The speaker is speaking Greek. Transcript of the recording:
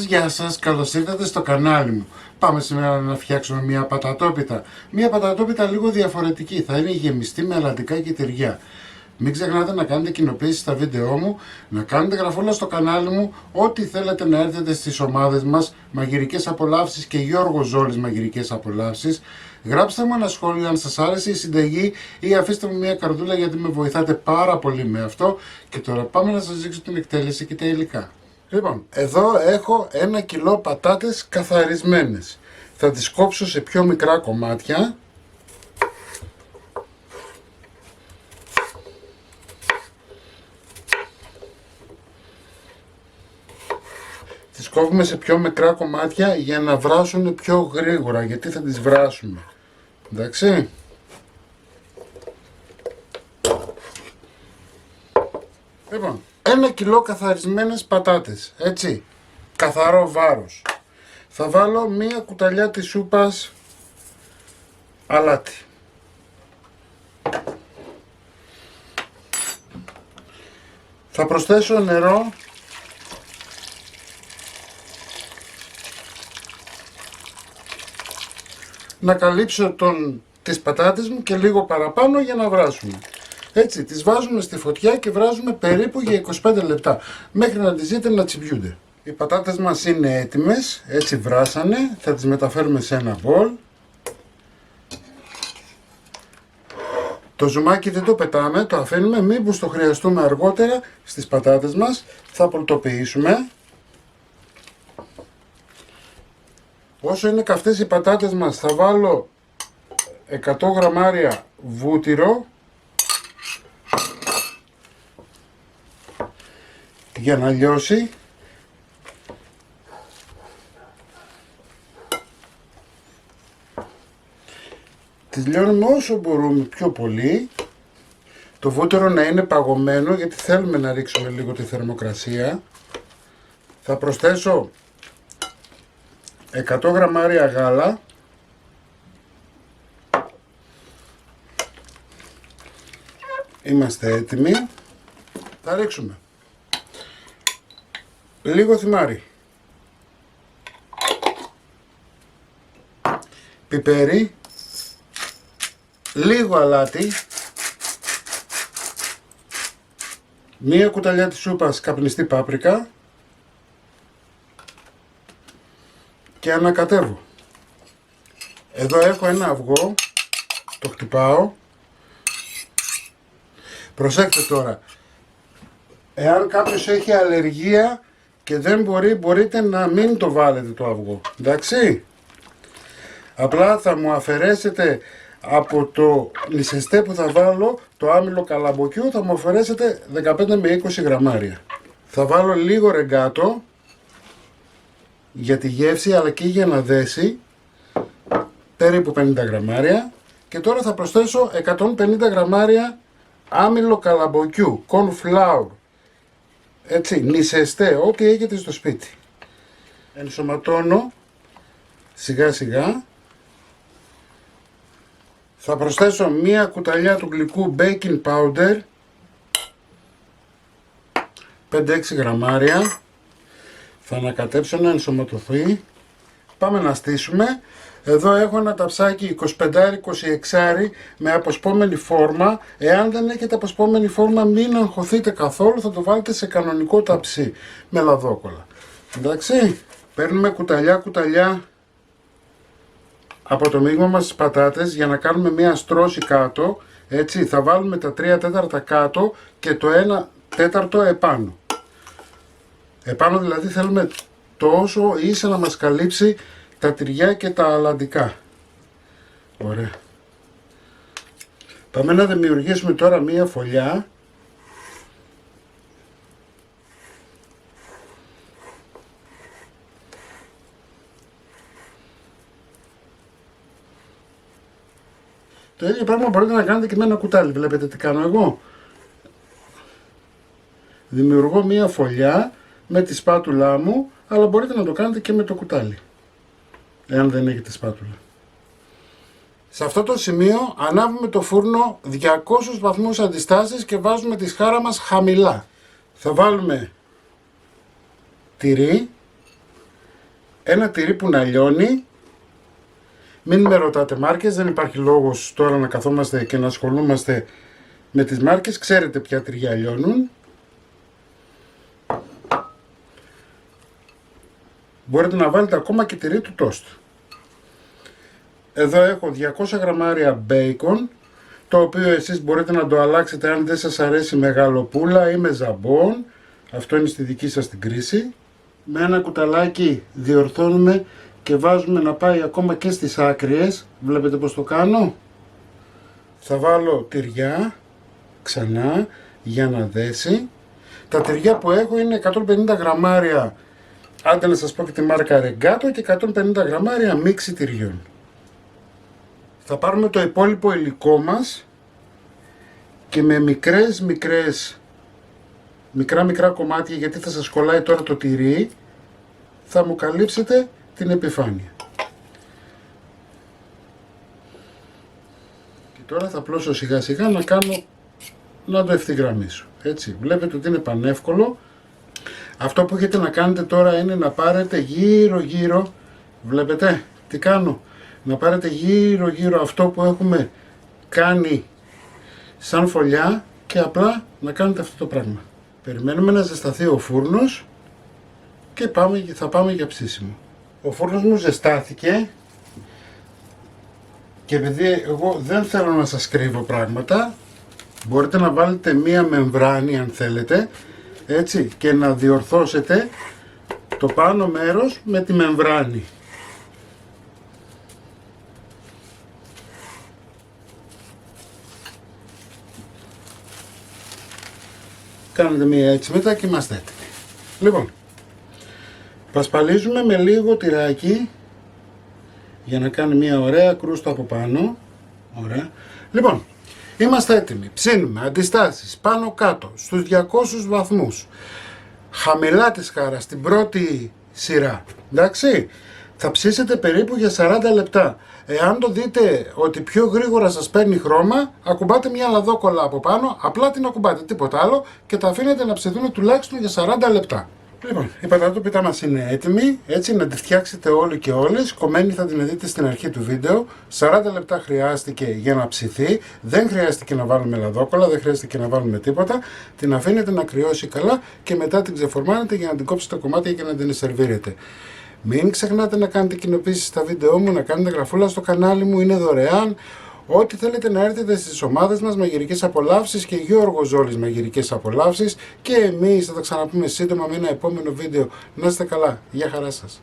Γεια σας, καλώς ήρθατε στο κανάλι μου. Πάμε σήμερα να φτιάξουμε μια πατατόπιτα. Μια πατατόπιτα λίγο διαφορετική, θα είναι γεμιστή με αλαντικά και τυριά. Μην ξεχνάτε να κάνετε κοινοποίηση στα βίντεό μου, να κάνετε γραφούλα στο κανάλι μου, ό,τι θέλετε να έρθετε στις ομάδες μας, Μαγειρικές Απολαύσεις και Γιώργος Ζόλης Μαγειρικές Απολαύσεις. Γράψτε μου ένα σχόλιο αν σας άρεσε η συνταγή ή αφήστε μου μια καρδούλα γιατί με βοηθάτε πάρα πολύ με αυτό. Και τώρα πάμε να σας δείξω την εκτέλεση και τα υλικά. Λοιπόν, εδώ έχω 1 κιλό πατάτες καθαρισμένες. Θα τις κόψω σε πιο μικρά κομμάτια. Τις κόβουμε σε πιο μικρά κομμάτια για να βράσουν πιο γρήγορα, γιατί θα τις βράσουμε. Εντάξει. Λοιπόν, 1 κιλό καθαρισμένες πατάτες, έτσι, καθαρό βάρος. Θα βάλω 1 κουταλιά της σούπας αλάτι. Θα προσθέσω νερό να καλύψω τις πατάτες μου και λίγο παραπάνω για να βράσουμε. Έτσι, τις βάζουμε στη φωτιά και βράζουμε περίπου για 25 λεπτά, μέχρι να τις δείτε να τσιμπιούνται. Οι πατάτες μας είναι έτοιμες, έτσι βράσανε, θα τις μεταφέρουμε σε ένα μπολ. Το ζουμάκι δεν το πετάμε, το αφήνουμε, μήπως το χρειαστούμε αργότερα στις πατάτες μας, θα πολτοποιήσουμε. Όσο είναι καυτές οι πατάτες μας θα βάλω 100 γραμμάρια βούτυρο για να λιώσει. Τις λιώνουμε όσο μπορούμε πιο πολύ. Το βούτυρο να είναι παγωμένο γιατί θέλουμε να ρίξουμε λίγο τη θερμοκρασία. Θα προσθέσω 100 γραμμάρια γάλα. Είμαστε έτοιμοι. Θα ρίξουμε λίγο θυμάρι, πιπέρι, λίγο αλάτι, 1 κουταλιά της σούπας καπνιστή πάπρικα και ανακατεύω. Εδώ έχω ένα αυγό, το χτυπάω. Προσέξτε τώρα, εάν κάποιος έχει αλλεργία και δεν μπορείτε να μην το βάλετε το αυγό, εντάξει. Απλά θα μου αφαιρέσετε από το νησεστέ που θα βάλω, το άμυλο καλαμποκιού, θα μου αφαιρέσετε 15 με 20 γραμμάρια. Θα βάλω λίγο ρεγκάτο για τη γεύση αλλά και για να δέσει, περίπου 50 γραμμάρια. Και τώρα θα προσθέσω 150 γραμμάρια άμυλο καλαμποκιού, corn flour. Έτσι, νησεστέ, ό,τι έχετε στο σπίτι. Ενσωματώνω σιγά σιγά. Θα προσθέσω 1 κουταλιά του γλυκού baking powder, 5-6 γραμμάρια. Θα ανακατέψω να ενσωματωθεί. Πάμε να στήσουμε. Εδώ έχω ένα ταψάκι 25-26 με αποσπόμενη φόρμα. Εάν δεν έχετε αποσπόμενη φόρμα μην αγχωθείτε καθόλου, θα το βάλετε σε κανονικό ταψί με λαδόκολλα. Εντάξει, παίρνουμε κουταλιά από το μείγμα μας τις πατάτες για να κάνουμε μια στρώση κάτω. Έτσι, θα βάλουμε τα 3/4 κάτω και το 1/4 επάνω. Επάνω δηλαδή θέλουμε τόσο ίσα να μας καλύψει τα τυριά και τα αλαντικά. Ωραία. Πάμε να δημιουργήσουμε τώρα μία φωλιά. Το ίδιο πράγμα μπορείτε να κάνετε και με ένα κουτάλι. Βλέπετε τι κάνω εγώ. Δημιουργώ μία φωλιά με τη σπάτουλά μου, αλλά μπορείτε να το κάνετε και με το κουτάλι, εάν δεν έχετε σπάτουλα. Σε αυτό το σημείο ανάβουμε το φούρνο 200 βαθμούς αντιστάσεις και βάζουμε τη σχάρα μας χαμηλά. Θα βάλουμε τυρί, ένα τυρί που να λιώνει. Μην με ρωτάτε μάρκες, δεν υπάρχει λόγος τώρα να καθόμαστε και να ασχολούμαστε με τις μάρκες, ξέρετε ποια τυριά λιώνουν. Μπορείτε να βάλετε ακόμα και τυρί του τόστ. Εδώ έχω 200 γραμμάρια μπέικον, το οποίο εσείς μπορείτε να το αλλάξετε αν δεν σας αρέσει μεγαλοπούλα ή με ζαμπόν. Αυτό είναι στη δική σας την κρίση. Με ένα κουταλάκι διορθώνουμε και βάζουμε να πάει ακόμα και στις άκριες. Βλέπετε πως το κάνω. Θα βάλω τυριά ξανά για να δέσει. Τα τυριά που έχω είναι 150 γραμμάρια, άντε να σας πω και τη μάρκα Regato, και 150 γραμμάρια μίξη τυριών. Θα πάρουμε το υπόλοιπο υλικό μας και με μικρά κομμάτια, γιατί θα σας κολλάει τώρα το τυρί, θα μου καλύψετε την επιφάνεια. Και τώρα θα πλώσω σιγά σιγά να το ευθυγραμμίσω. Έτσι, βλέπετε ότι είναι πανεύκολο. Αυτό που έχετε να κάνετε τώρα είναι να πάρετε γύρω, βλέπετε τι κάνω, να πάρετε γύρω αυτό που έχουμε κάνει σαν φωλιά και απλά να κάνετε αυτό το πράγμα. Περιμένουμε να ζεσταθεί ο φούρνος και θα πάμε για ψήσιμο. Ο φούρνος μου ζεστάθηκε και επειδή εγώ δεν θέλω να σας κρύβω πράγματα, μπορείτε να βάλετε μία μεμβράνη αν θέλετε, έτσι, και να διορθώσετε το πάνω μέρος με τη μεμβράνη. Κάνετε μία έτσι μετά και είμαστε έτοιμοι. Λοιπόν, πασπαλίζουμε με λίγο τυράκι για να κάνει μία ωραία κρούστα από πάνω. Ωραία. Λοιπόν, είμαστε έτοιμοι. Ψήνουμε αντιστάσεις πάνω κάτω στους 200 βαθμούς. Χαμηλά τη σχάρα στην πρώτη σειρά. Εντάξει. Θα ψήσετε περίπου για 40 λεπτά. Εάν το δείτε ότι πιο γρήγορα σας παίρνει χρώμα, ακουμπάτε μια λαδόκολλα από πάνω, απλά την ακουμπάτε, τίποτα άλλο, και τα αφήνετε να ψηθούν τουλάχιστον για 40 λεπτά. Λοιπόν, η πατατόπιτά μας είναι έτοιμη, έτσι να τη φτιάξετε όλοι και όλες. Κομμένη θα την δείτε στην αρχή του βίντεο. 40 λεπτά χρειάστηκε για να ψηθεί, δεν χρειάστηκε να βάλουμε λαδόκολλα, δεν χρειάστηκε να βάλουμε τίποτα. Την αφήνετε να κρυώσει καλά και μετά την ξεφορμάνετε για να την κόψετε κομμάτια και να την σερβίρετε. Μην ξεχνάτε να κάνετε κοινοποίησεις στα βίντεό μου, να κάνετε γραφούλα στο κανάλι μου, είναι δωρεάν. Ό,τι θέλετε να έρθετε στις ομάδες μας Μαγειρικές Απολαύσεις και Γιώργος Ζόλης Μαγειρικές Απολαύσεις, και εμείς θα τα ξαναπούμε σύντομα με ένα επόμενο βίντεο. Να είστε καλά, γεια χαρά σας.